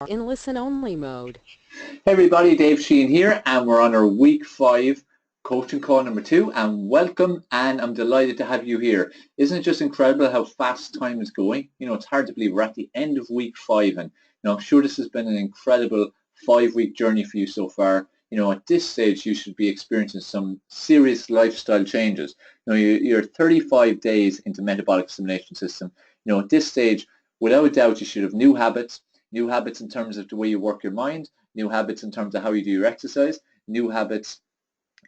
in listen-only mode. Hey everybody, Dave Sheehan here, and we're on our week 5 coaching call number 2, and welcome, and I'm delighted to have you here. Isn't it just incredible how fast time is going? It's hard to believe we're at the end of week 5, and I'm sure this has been an incredible 5-week journey for you so far. At this stage you should be experiencing some serious lifestyle changes. You're 35 days into metabolic stimulation system. At this stage, without a doubt, you should have new habits in terms of the way you work your mind, new habits in terms of how you do your exercise, new habits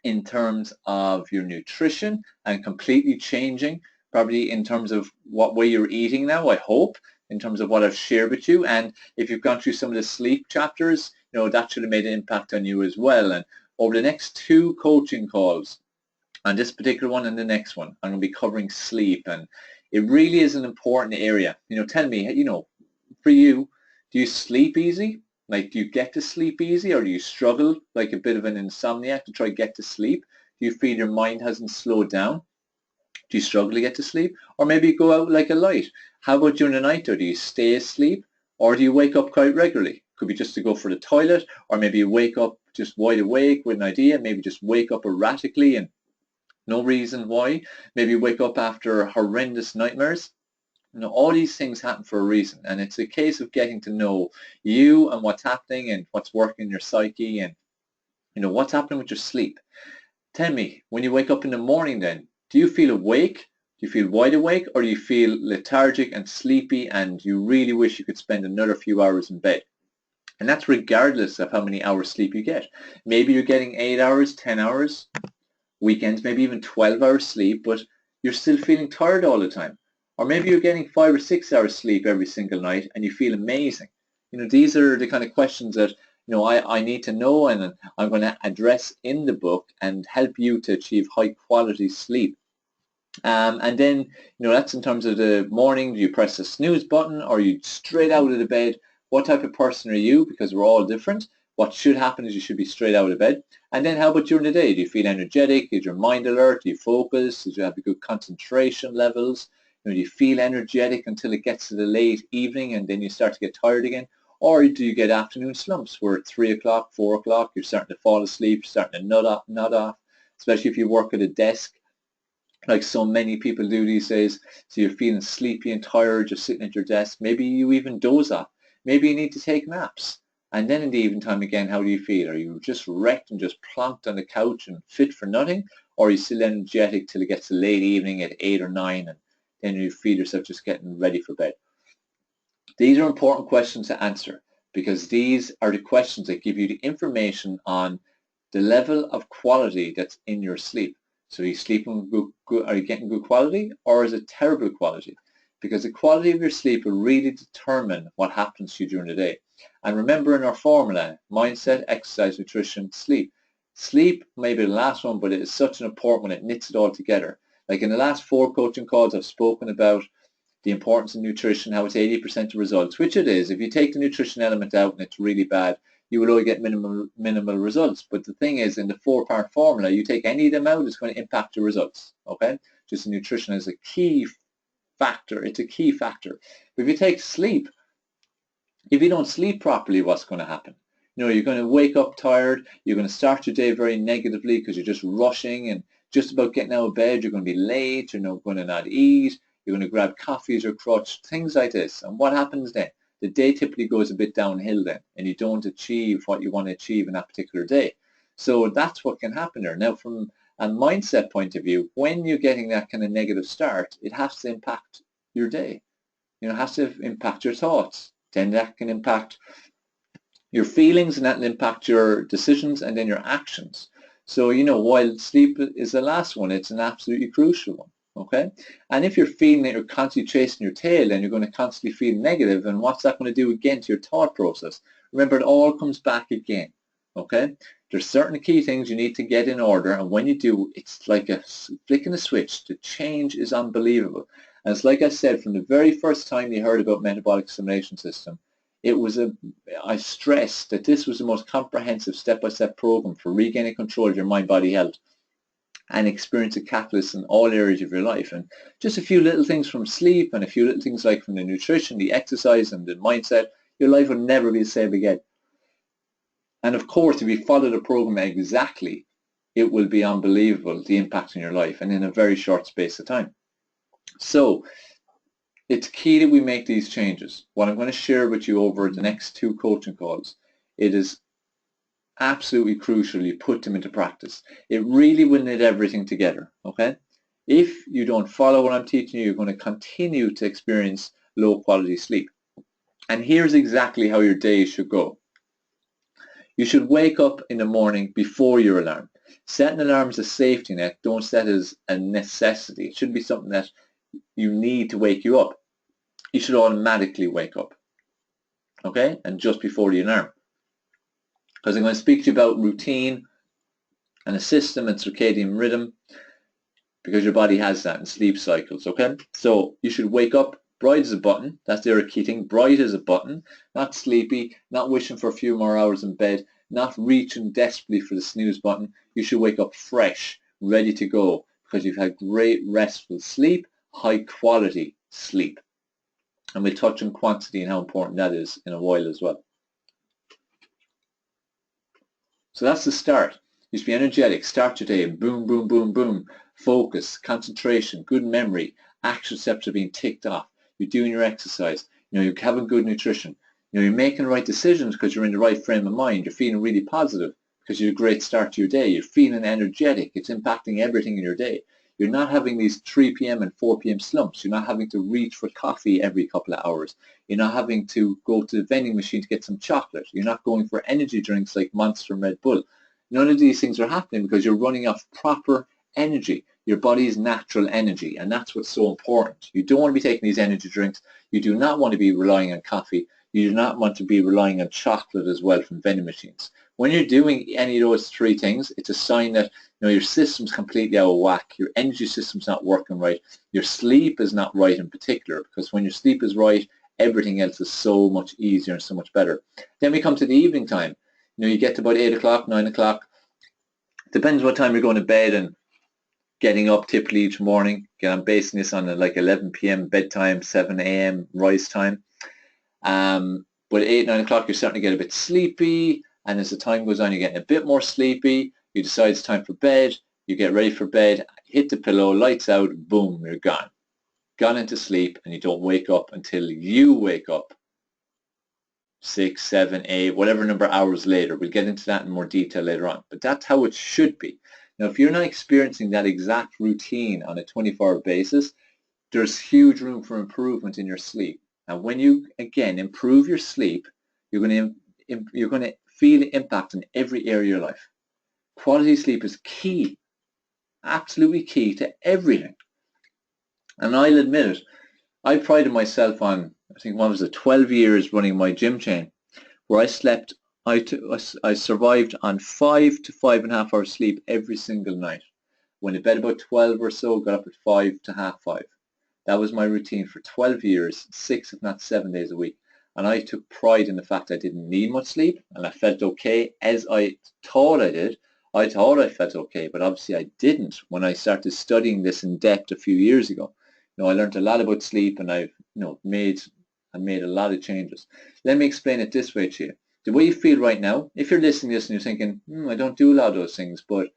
in terms of your nutrition, and completely changing probably in terms of what way you're eating now, I hope, in terms of what I've shared with you. And if you've gone through some of the sleep chapters, that should have made an impact on you as well. And over the next 2 coaching calls, on this particular one and the next one, I'm going to be covering sleep. And it really is an important area. Tell me, for you, do you sleep easy? Like, do you get to sleep easy, or do you struggle like a bit of an insomniac to try to get to sleep? Do you feel your mind hasn't slowed down? Do you struggle to get to sleep? Or maybe you go out like a light. How about during the night, or do you stay asleep? Or do you wake up quite regularly? Could be just to go for the toilet, or maybe you wake up just wide awake with an idea, maybe just wake up erratically and no reason why. Maybe you wake up after horrendous nightmares. All these things happen for a reason, and it's a case of getting to know you and what's happening and what's working in your psyche and what's happening with your sleep. Tell me, when you wake up in the morning then, do you feel awake? Do you feel wide awake, or do you feel lethargic and sleepy and you really wish you could spend another few hours in bed? And that's regardless of how many hours sleep you get. Maybe you're getting 8 hours, 10 hours, weekends, maybe even 12 hours sleep, but you're still feeling tired all the time. Or maybe you're getting 5 or 6 hours sleep every single night and you feel amazing. These are the kind of questions that I need to know, and I'm going to address in the book and help you to achieve high quality sleep. And then, that's in terms of the morning. Do you press the snooze button, or are you straight out of the bed? What type of person are you? Because we're all different. What should happen is you should be straight out of bed. And then how about during the day? Do you feel energetic? Is your mind alert? Do you focus? Do you have good concentration levels? Do you feel energetic until it gets to the late evening and then you start to get tired again? Or do you get afternoon slumps where at 3 o'clock, 4 o'clock, you're starting to fall asleep, starting to nod off, especially if you work at a desk like so many people do these days. So you're feeling sleepy and tired just sitting at your desk. Maybe you even doze off. Maybe you need to take naps. And then in the evening time again, how do you feel? Are you just wrecked and just plonked on the couch and fit for nothing? Or are you still energetic till it gets to late evening at 8 or 9 and then you feel yourself just getting ready for bed? These are important questions to answer, because these are the questions that give you the information on the level of quality that's in your sleep. So are you sleeping good, are you getting good quality, or is it terrible quality? Because the quality of your sleep will really determine what happens to you during the day. And remember, in our formula, mindset, exercise, nutrition, sleep. Sleep may be the last one, but it is such an important one. It knits it all together. Like in the last 4 coaching calls, I've spoken about the importance of nutrition, how it's 80% of results, which it is. If you take the nutrition element out and it's really bad, you will only get minimal results. But the thing is, in the 4-part formula, you take any of them out, it's going to impact your results. Okay? Just nutrition is a key factor. It's a key factor. But if you take sleep, if you don't sleep properly, what's going to happen? You're going to wake up tired. You're going to start your day very negatively because you're just rushing and just about getting out of bed. You're going to be late. You're not going to not eat. You're going to grab coffees or crutch, things like this. And what happens then? The day typically goes a bit downhill then, and you don't achieve what you want to achieve in that particular day. So that's what can happen there. Now, from a mindset point of view, when you're getting that kind of negative start, it has to impact your day. It has to impact your thoughts. Then that can impact your feelings, and that will impact your decisions and then your actions. So, while sleep is the last one, it's an absolutely crucial one. Okay? And if you're feeling that you're constantly chasing your tail, then you're going to constantly feel negative. And what's that going to do again to your thought process? Remember, it all comes back again. Okay? There's certain key things you need to get in order. And when you do, it's like a flicking a switch. The change is unbelievable. And it's like I said, from the very first time you heard about metabolic stimulation system, I stressed that this was the most comprehensive step-by-step program for regaining control of your mind-body health and experience a catalyst in all areas of your life. And just a few little things from sleep and a few little things like from the nutrition, the exercise and the mindset, your life will never be the same again. And of course, if you follow the program exactly, it will be unbelievable, the impact on your life, and in a very short space of time. So it's key that we make these changes. What I'm going to share with you over the next 2 coaching calls, it is absolutely crucial you put them into practice. It really will knit everything together, okay? If you don't follow what I'm teaching you, you're going to continue to experience low quality sleep. And here's exactly how your day should go. You should wake up in the morning before your alarm. Set an alarm as a safety net. Don't set it as a necessity. It should be something that you need to wake you up. You should automatically wake up, okay? And just before the alarm. Because I'm going to speak to you about routine and a system and circadian rhythm, because your body has that in sleep cycles, okay? So you should wake up bright as a button. That's the other key thing, bright as a button, not sleepy, not wishing for a few more hours in bed, not reaching desperately for the snooze button. You should wake up fresh, ready to go, because you've had great restful sleep, high quality sleep. And we'll touch on quantity and how important that is in a while as well. So that's the start. You should be energetic, start your day, boom, boom, boom, boom. Focus, concentration, good memory, action steps are being ticked off. You're doing your exercise, you're having good nutrition, you're making the right decisions because you're in the right frame of mind. You're feeling really positive because you're a great start to your day. You're feeling energetic. It's impacting everything in your day. You're not having these 3 p.m. and 4 p.m. slumps. You're not having to reach for coffee every couple of hours. You're not having to go to the vending machine to get some chocolate. You're not going for energy drinks like Monster and Red Bull. None of these things are happening because you're running off proper energy, your body's natural energy, and that's what's so important. You don't want to be taking these energy drinks. You do not want to be relying on coffee. You do not want to be relying on chocolate as well from vending machines. When you're doing any of those 3 things, it's a sign that your system's completely out of whack, your energy system's not working right, your sleep is not right in particular, because when your sleep is right, everything else is so much easier and so much better. Then we come to the evening time. You get to about 8 o'clock, 9 o'clock, depends what time you're going to bed and getting up typically each morning. Again, I'm basing this on like 11 p.m. bedtime, 7 a.m. rise time. But at 8, 9 o'clock, you're starting to get a bit sleepy, and as the time goes on, you're getting a bit more sleepy. You decide it's time for bed. You get ready for bed, hit the pillow, lights out, boom, you're gone. Gone into sleep, and you don't wake up until you wake up 6, 7, 8, whatever number of hours later. We'll get into that in more detail later on. But that's how it should be. Now, if you're not experiencing that exact routine on a 24-hour basis, there's huge room for improvement in your sleep. And when you, again, improve your sleep, you're going to feel the impact in every area of your life. Quality sleep is key, absolutely key to everything. And I'll admit it, I prided myself on, I think, 12 years running my gym chain, where I slept, I survived on 5 to 5.5 hours sleep every single night. Went to bed about 12 or so, got up at 5 to half 5. That was my routine for 12 years, 6 if not 7 days a week. And I took pride in the fact I didn't need much sleep, and I felt okay as I thought I did. I thought I felt okay, but obviously I didn't when I started studying this in depth a few years ago. I learned a lot about sleep, and I've made a lot of changes. Let me explain it this way to you. The way you feel right now, if you're listening to this and you're thinking, I don't do a lot of those things, but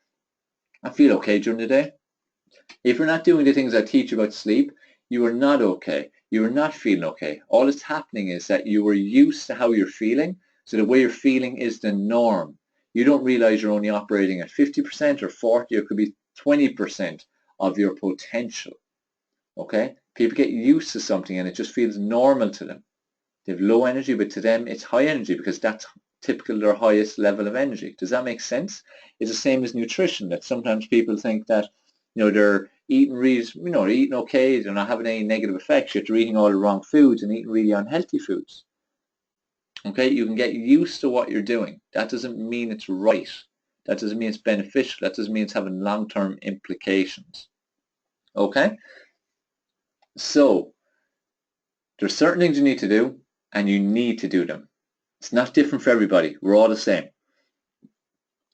I feel okay during the day. If you're not doing the things I teach about sleep, you are not okay. You are not feeling okay. All that's happening is that you are used to how you're feeling, so the way you're feeling is the norm. You don't realize you're only operating at 50% or 40, or it could be 20% of your potential. Okay? People get used to something and it just feels normal to them. They have low energy, but to them it's high energy because that's typically their highest level of energy. Does that make sense? It's the same as nutrition, that sometimes people think that they're eating really, they're eating okay, they're not having any negative effects, yet they're eating all the wrong foods and eating really unhealthy foods. Okay, you can get used to what you're doing. That doesn't mean it's right. That doesn't mean it's beneficial. That doesn't mean it's having long-term implications. Okay? So, there's certain things you need to do, and you need to do them. It's not different for everybody. We're all the same.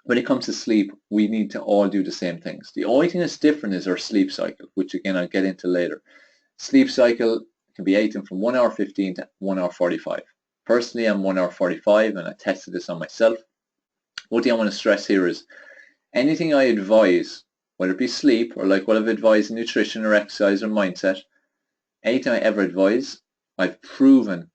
When it comes to sleep, we need to all do the same things. The only thing that's different is our sleep cycle, which again I'll get into later. Sleep cycle can be anything from 1 hour 15 to 1 hour 45. Personally, I'm 1 hour 45 and I tested this on myself. One thing I want to stress here is anything I advise, whether it be sleep or like what I've advised in nutrition or exercise or mindset, anything I ever advise, I've proven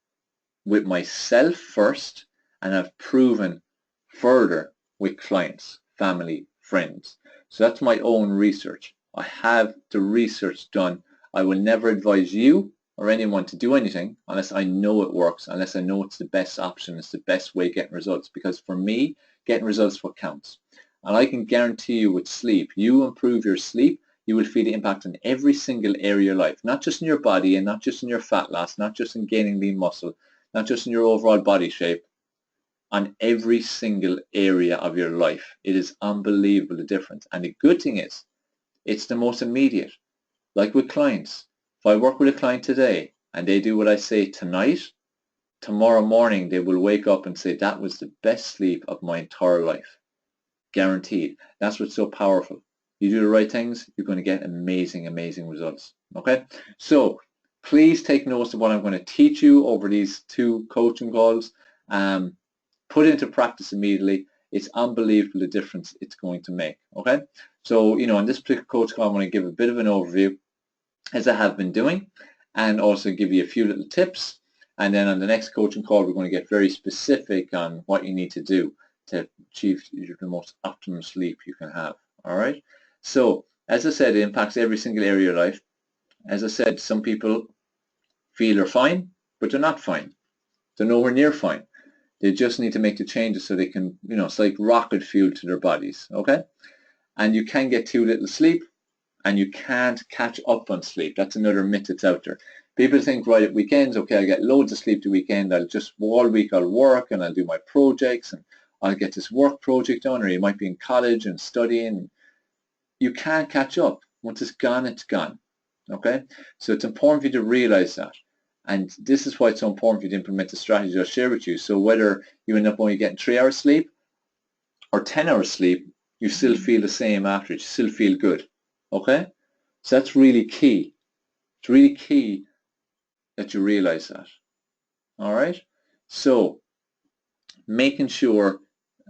with myself first, and I've proven further with clients, family, friends. So that's my own research. I have the research done. I will never advise you or anyone to do anything unless I know it works, unless I know it's the best option, it's the best way of getting results. Because for me, getting results is what counts. And I can guarantee you with sleep, you improve your sleep, you will feel the impact in every single area of life, not just in your body and not just in your fat loss, not just in gaining lean muscle, not just in your overall body shape, on every single area of your life. It is unbelievable the difference. And the good thing is, it's the most immediate. Like with clients, if I work with a client today and they do what I say tonight, tomorrow morning they will wake up and say, that was the best sleep of my entire life. Guaranteed. That's what's so powerful. You do the right things, you're going to get amazing, amazing results. Okay? So please take notes of what I'm going to teach you over these 2 coaching calls. Put it into practice immediately. It's unbelievable the difference it's going to make. Okay? So, in this particular coach call, I'm going to give a bit of an overview, as I have been doing, and also give you a few little tips. And then on the next coaching call, we're going to get very specific on what you need to do to achieve the most optimum sleep you can have. All right? So, as I said, it impacts every single area of life. As I said, some people feel they're fine, but they're not fine. They're nowhere near fine. They just need to make the changes so they can, it's like rocket fuel to their bodies, okay? And you can get too little sleep, and you can't catch up on sleep. That's another myth that's out there. People think, right, at weekends, okay, I get loads of sleep the weekend. All week I'll work and I'll do my projects and I'll get this work project done, or you might be in college and studying. You can't catch up. Once it's gone, okay? So it's important for you to realize that. And this is why it's so important for you to implement the strategy I'll share with you. So whether you end up only getting 3 hours sleep or 10 hours sleep, you still feel the same after it. You still feel good. Okay? So that's really key. It's really key that you realize that. All right? So making sure,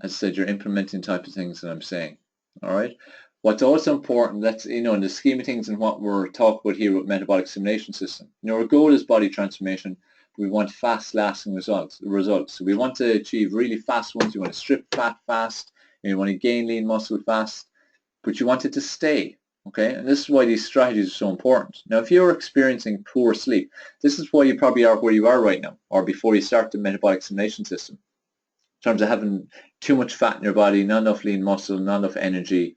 as I said, you're implementing type of things that I'm saying. All right? What's also important, that's, in the scheme of things and what we're talking about here with metabolic stimulation system. Our goal is body transformation. We want fast lasting results. So we want to achieve really fast ones. You want to strip fat fast. You want to gain lean muscle fast. But you want it to stay. Okay? And this is why these strategies are so important. Now, if you're experiencing poor sleep, this is why you probably are where you are right now, or before you start the metabolic stimulation system. In terms of having too much fat in your body, not enough lean muscle, not enough energy,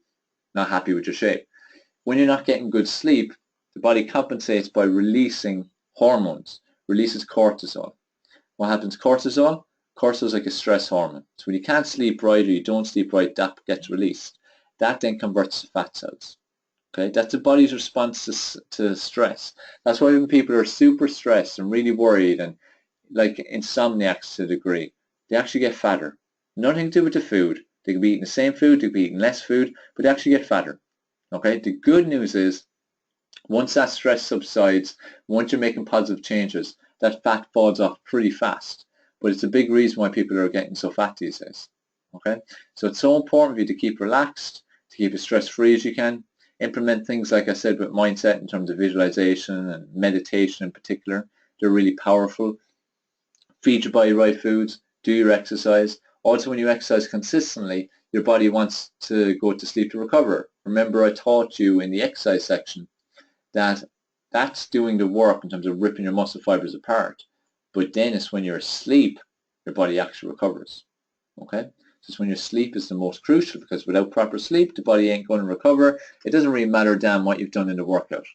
not happy with your shape. When you're not getting good sleep, the body compensates by releasing hormones, releases cortisol. What happens? Cortisol is like a stress hormone. So when you can't sleep right or you don't sleep right, that gets released. That then converts to fat cells. Okay, that's the body's response to stress. That's why when people are super stressed and really worried and like insomniacs to a degree, they actually get fatter. Nothing to do with the food. They could be eating the same food, they could be eating less food, but they actually get fatter. Okay, the good news is once that stress subsides, once you're making positive changes, that fat falls off pretty fast. But it's a big reason why people are getting so fat these days. Okay, so it's so important for you to keep relaxed, to keep as stress-free as you can. Implement things, like I said, with mindset in terms of visualization and meditation in particular. They're really powerful. Feed your body right foods, do your exercise. Also, when you exercise consistently, your body wants to go to sleep to recover. Remember, I taught you in the exercise section that that's doing the work in terms of ripping your muscle fibers apart. But then it's when you're asleep, your body actually recovers. Okay? So it's when your sleep is the most crucial, because without proper sleep, the body ain't going to recover. It doesn't really matter damn what you've done in the workout.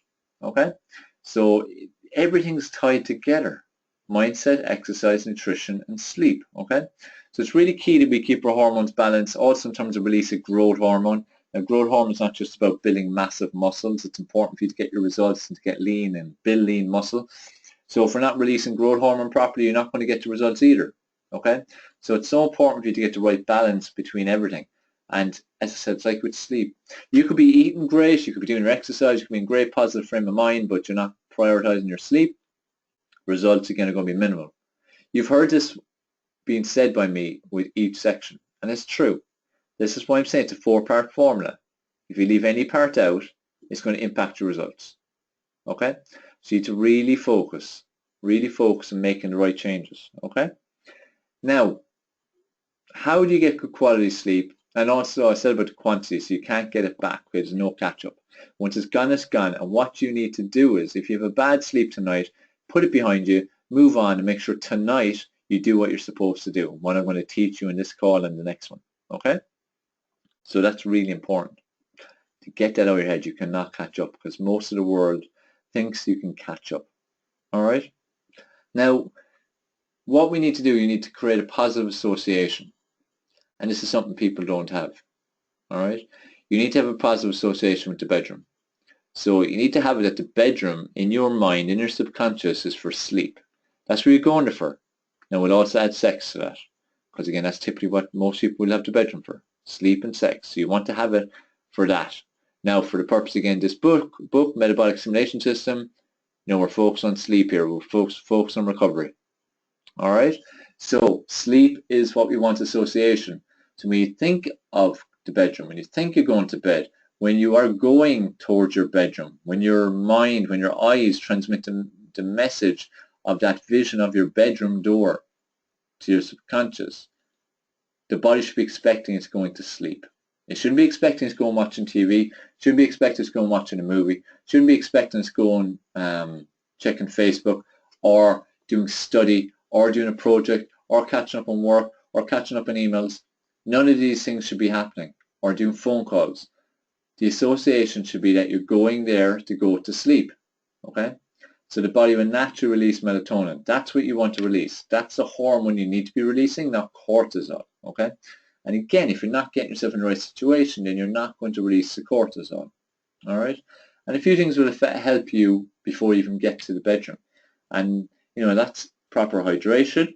Okay? So everything's tied together. Mindset, exercise, nutrition, and sleep. Okay? So it's really key that we keep our hormones balanced, also in terms of release of growth hormone. Now, growth hormone is not just about building massive muscles. It's important for you to get your results and to get lean and build lean muscle. So if we're not releasing growth hormone properly, you're not going to get the results either. Okay? So it's so important for you to get the right balance between everything. And as I said, it's like with sleep. You could be eating great, you could be doing your exercise, you could be in great positive frame of mind, but you're not prioritizing your sleep. Results are going to be minimal. You've heard this being said by me with each section, and it's true. This is why I'm saying it's a 4-part formula. If you leave any part out, it's going to impact your results. Okay? So you need to really focus on making the right changes. Okay? Now, how do you get good quality sleep? And also, I said about the quantity, so you can't get it back because there's no catch-up. Once it's gone, it's gone. And what you need to do is, if you have a bad sleep tonight, put it behind you, move on, and make sure tonight you do what you're supposed to do. What I'm going to teach you in this call and the next one. Okay? So that's really important. To get that out of your head, you cannot catch up because most of the world thinks you can catch up. All right? Now, what we need to do, you need to create a positive association. And this is something people don't have. All right? You need to have a positive association with the bedroom. So you need to have it that the bedroom in your mind, in your subconscious, is for sleep. That's where you're going there for. Now we'll also add sex to that. Because again, that's typically what most people will have the bedroom for. Sleep and sex. So you want to have it for that. Now for the purpose, again, this book, Metabolic Stimulation System, we're focused on sleep here. We're focused on recovery. All right? So sleep is what we want association. So when you think of the bedroom, when you think you're going to bed, when you are going towards your bedroom, when your mind, when your eyes transmit the message of that vision of your bedroom door to your subconscious, the body should be expecting it's going to sleep. It shouldn't be expecting it's going watching TV, shouldn't be expecting it's going watching a movie, shouldn't be expecting it's going checking Facebook or doing study or doing a project or catching up on work or catching up on emails. None of these things should be happening, or doing phone calls. The association should be that you're going there to go to sleep, okay? So the body will naturally release melatonin. That's what you want to release. That's the hormone you need to be releasing, not cortisol, okay? And again, if you're not getting yourself in the right situation, then you're not going to release the cortisol, all right? And a few things will help you before you even get to the bedroom. And, that's proper hydration.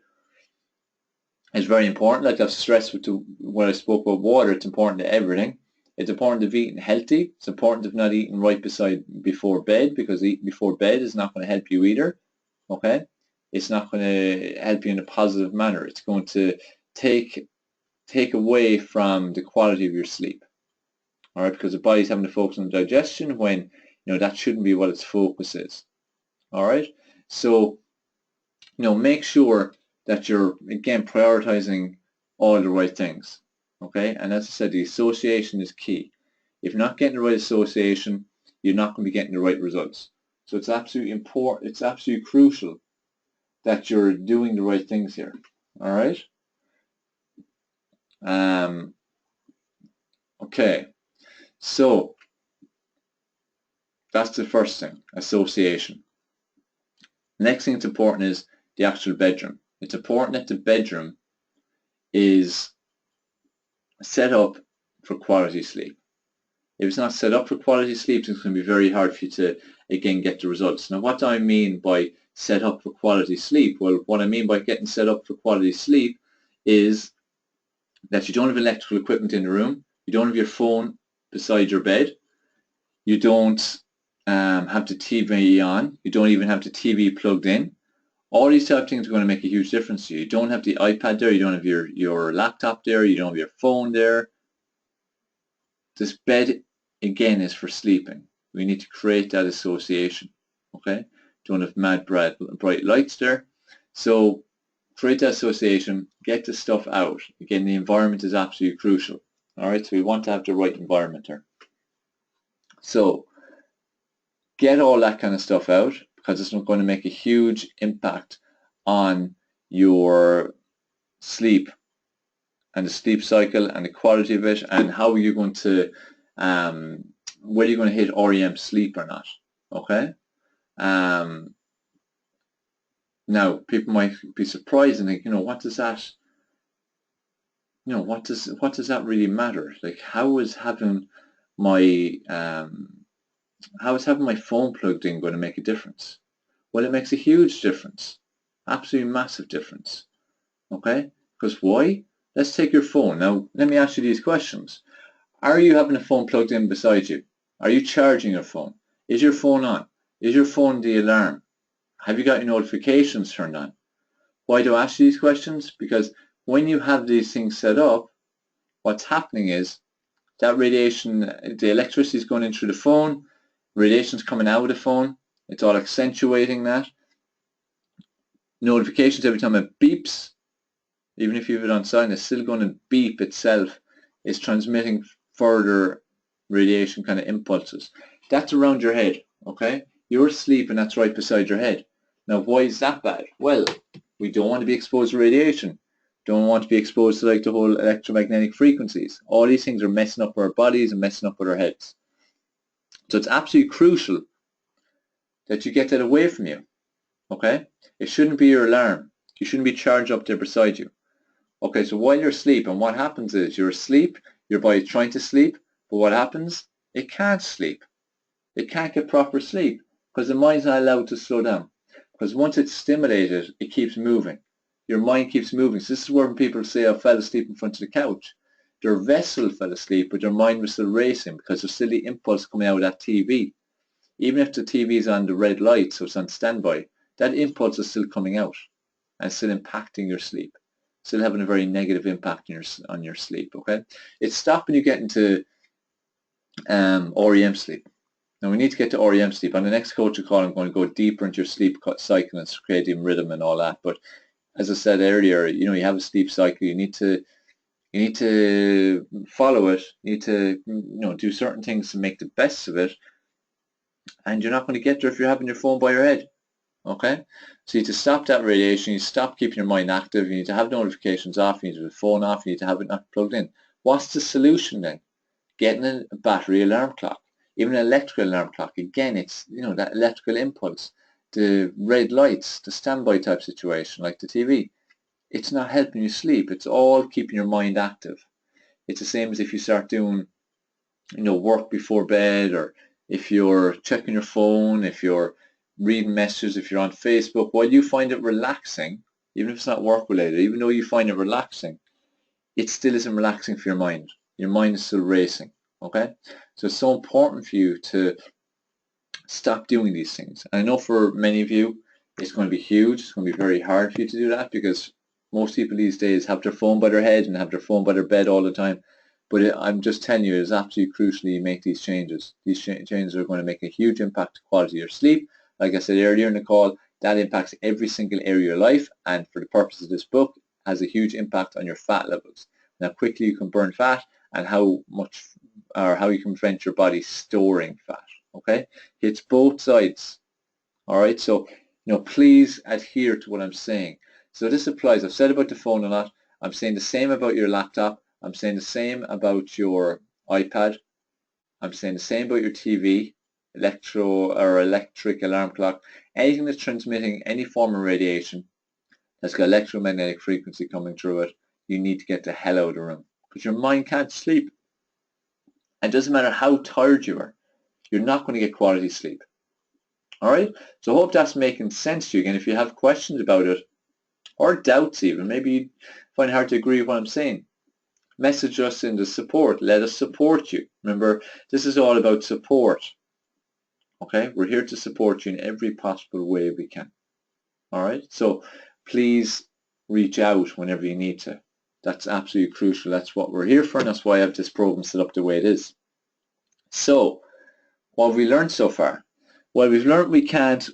It's very important. Like I've stressed when I spoke about water, it's important to everything. It's important of eating healthy. It's important of not eating right before bed, because eating before bed is not going to help you either. Okay? It's not going to help you in a positive manner. It's going to take away from the quality of your sleep. All right? Because the body's having to focus on digestion when, that shouldn't be what its focus is. All right? So, make sure that you're, again, prioritizing all the right things. Okay, and as I said, the association is key. If you're not getting the right association, you're not going to be getting the right results. So it's absolutely important, it's absolutely crucial that you're doing the right things here. All right? Okay, so that's the first thing, association. The next thing that's important is the actual bedroom. It's important that the bedroom is set up for quality sleep. If it's not set up for quality sleep, it's going to be very hard for you to, again, get the results. Now, what do I mean by set up for quality sleep? Well, what I mean by getting set up for quality sleep is that you don't have electrical equipment in the room, you don't have your phone beside your bed, you don't have the TV on, you don't even have the TV plugged in. All these type of things are going to make a huge difference to you. You don't have the iPad there, you don't have your laptop there, you don't have your phone there. This bed, again, is for sleeping. We need to create that association, okay? Don't have mad bright lights there. So create that association, get the stuff out. Again, the environment is absolutely crucial. All right, so we want to have the right environment there. So get all that kind of stuff out, because it's going to make a huge impact on your sleep and the sleep cycle and the quality of it, and how you're going to, whether you're going to hit REM sleep or not. Okay. Now people might be surprised and think, what does that, what does that really matter? Like, how is having my phone plugged in going to make a difference? Well, it makes a huge difference, absolutely massive difference. Okay, because why? Let's take your phone. Now, let me ask you these questions. Are you having a phone plugged in beside you? Are you charging your phone? Is your phone on? Is your phone the alarm? Have you got your notifications turned on? Why do I ask you these questions? Because when you have these things set up, what's happening is that radiation, the electricity is going in through the phone, radiation's coming out of the phone, it's all accentuating that. Notifications every time it beeps, even if you have it on silent, it's still going to beep itself. It's transmitting further radiation kind of impulses. That's around your head, okay? You're asleep and that's right beside your head. Now, why is that bad? Well, we don't want to be exposed to radiation. Don't want to be exposed to like the whole electromagnetic frequencies. All these things are messing up our bodies and messing up with our heads. So it's absolutely crucial that you get that away from you, okay? It shouldn't be your alarm. You shouldn't be charged up there beside you. Okay, so while you're asleep, and what happens is you're asleep, your body's trying to sleep, but what happens? It can't sleep. It can't get proper sleep because the mind's not allowed to slow down. Because once it's stimulated, it keeps moving. Your mind keeps moving. So this is where people say, I fell asleep in front of the couch. Their vessel fell asleep, but their mind was still racing because there's still the impulse coming out of that TV. Even if the TV is on the red light, so it's on standby, that impulse is still coming out and still impacting your sleep. Still having a very negative impact on your sleep, okay? It's stopping you getting to REM sleep. Now we need to get to REM sleep. On the next coaching call, I'm going to go deeper into your sleep cycle and circadian rhythm and all that. But as I said earlier, you have a sleep cycle. You need to follow it. You need to do certain things to make the best of it. And you're not going to get there if you're having your phone by your head. Okay? So you need to stop that radiation. You stop keeping your mind active. You need to have notifications off. You need to have the phone off. You need to have it not plugged in. What's the solution then? Getting a battery alarm clock. Even an electrical alarm clock. Again, it's that electrical impulse. The red lights, the standby type situation like the TV. It's not helping you sleep. It's all keeping your mind active. It's the same as if you start doing work before bed, or if you're checking your phone, if you're reading messages, if you're on Facebook, while you find it relaxing, even if it's not work related, even though you find it relaxing, it still isn't relaxing for your mind. Your mind is still racing, okay? So it's so important for you to stop doing these things. And I know for many of you, it's going to be huge. It's going to be very hard for you to do that because most people these days have their phone by their head and have their phone by their bed all the time. But I'm just telling you, it's absolutely crucial you make these changes. These changes are going to make a huge impact to quality of your sleep. Like I said earlier in the call, that impacts every single area of your life, and for the purpose of this book, has a huge impact on your fat levels. And how quickly you can burn fat, and how you can prevent your body storing fat. Okay, it's both sides. All right, so please adhere to what I'm saying. So this applies. I've said about the phone a lot. I'm saying the same about your laptop. I'm saying the same about your iPad. I'm saying the same about your TV, electric alarm clock. Anything that's transmitting any form of radiation that's got electromagnetic frequency coming through it, you need to get the hell out of the room because your mind can't sleep. And it doesn't matter how tired you are, you're not going to get quality sleep. All right? So I hope that's making sense to you. Again, if you have questions about it or doubts even, maybe you find it hard to agree with what I'm saying, message us in the support. Let us support you. Remember, this is all about support. Okay? We're here to support you in every possible way we can. All right? So please reach out whenever you need to. That's absolutely crucial. That's what we're here for, and that's why I have this program set up the way it is. So, what have we learned so far? Well, we've learned we can't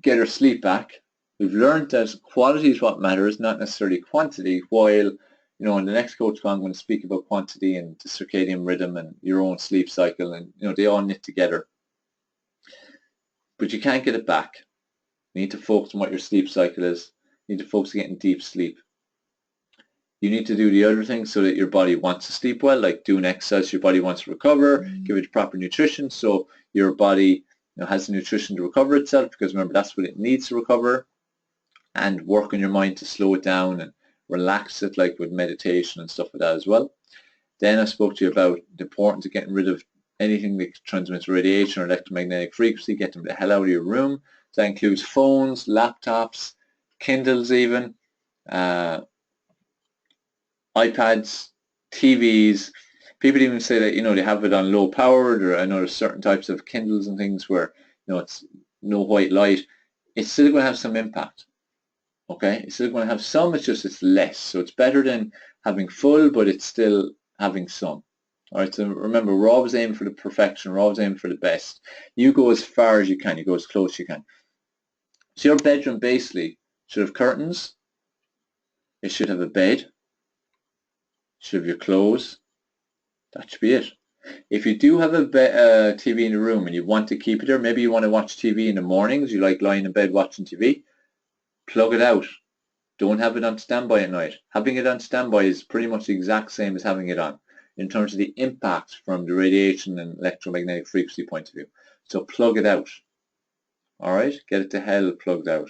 get our sleep back. We've learned that quality is what matters, not necessarily quantity, while in the next coach call I'm going to speak about quantity and the circadian rhythm and your own sleep cycle, and they all knit together. But you can't get it back. You need to focus on what your sleep cycle is. You need to focus on getting deep sleep. You need to do the other things so that your body wants to sleep well, like doing exercise. Your body wants to recover, give it proper nutrition so your body has the nutrition to recover itself, because remember, that's what it needs to recover, and work on your mind to slow it down and relax it, like with meditation and stuff like that as well. Then I spoke to you about the importance of getting rid of anything that transmits radiation or electromagnetic frequency. Get them the hell out of your room. So that includes phones, laptops, Kindles even, iPads, TVs. People even say that they have it on low powered, or I know there's certain types of Kindles and things where it's no white light. It's still going to have some impact. Okay, it's still going to have some, it's just it's less. So it's better than having full, but it's still having some. All right, so remember, we're always aiming for the perfection, we're always aiming for the best. You go as far as you can, you go as close as you can. So your bedroom basically should have curtains, it should have a bed, it should have your clothes, that should be it. If you do have a TV in the room and you want to keep it there, maybe you want to watch TV in the mornings, you like lying in bed watching TV, plug it out. Don't have it on standby at night. Having it on standby is pretty much the exact same as having it on in terms of the impact from the radiation and electromagnetic frequency point of view. So plug it out. All right? Get it to hell plugged out.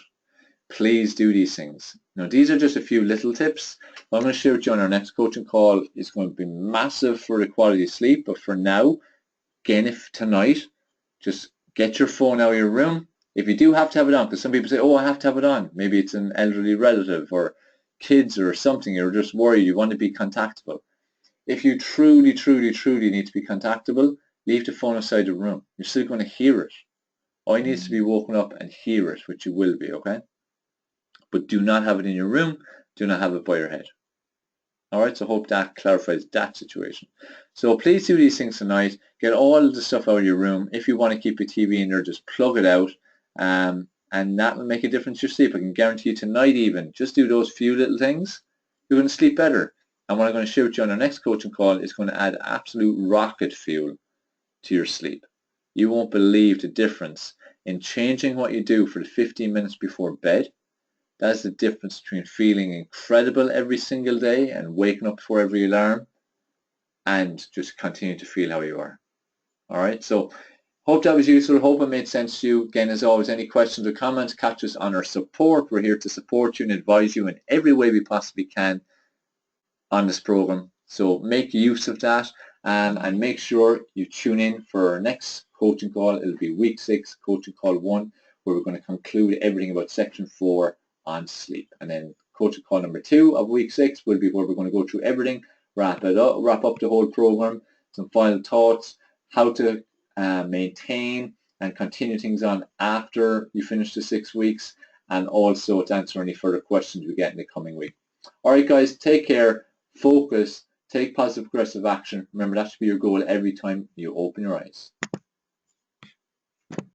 Please do these things. Now, these are just a few little tips. What I'm going to share with you on our next coaching call is going to be massive for the quality of sleep. But for now, again, if tonight, just get your phone out of your room. If you do have to have it on, because some people say, oh, I have to have it on. Maybe it's an elderly relative or kids or something. You're just worried. You want to be contactable. If you truly, truly, truly need to be contactable, leave the phone outside the room. You're still going to hear it. All you need is to be woken up and hear it, which you will be, okay? But do not have it in your room. Do not have it by your head. All right, so hope that clarifies that situation. So please do these things tonight. Get all the stuff out of your room. If you want to keep your TV in there, just plug it out. And that will make a difference to your sleep. I can guarantee you tonight even, just do those few little things, you're going to sleep better. And what I'm going to share with you on our next coaching call is going to add absolute rocket fuel to your sleep. You won't believe the difference in changing what you do for the 15 minutes before bed. That's the difference between feeling incredible every single day and waking up before every alarm and just continue to feel how you are. All right, so hope that was useful. Hope it made sense to you. Again, as always, any questions or comments, catch us on our support. We're here to support you and advise you in every way we possibly can on this program. So make use of that and make sure you tune in for our next coaching call. It'll be week 6, coaching call 1, where we're going to conclude everything about section 4 on sleep. And then coaching call number 2 of week 6 will be where we're going to go through everything, wrap up the whole program, some final thoughts, how to maintain and continue things on after you finish the 6 weeks, and also to answer any further questions we get in the coming week. All right, guys, take care, focus, take positive progressive action. Remember, that should be your goal every time you open your eyes.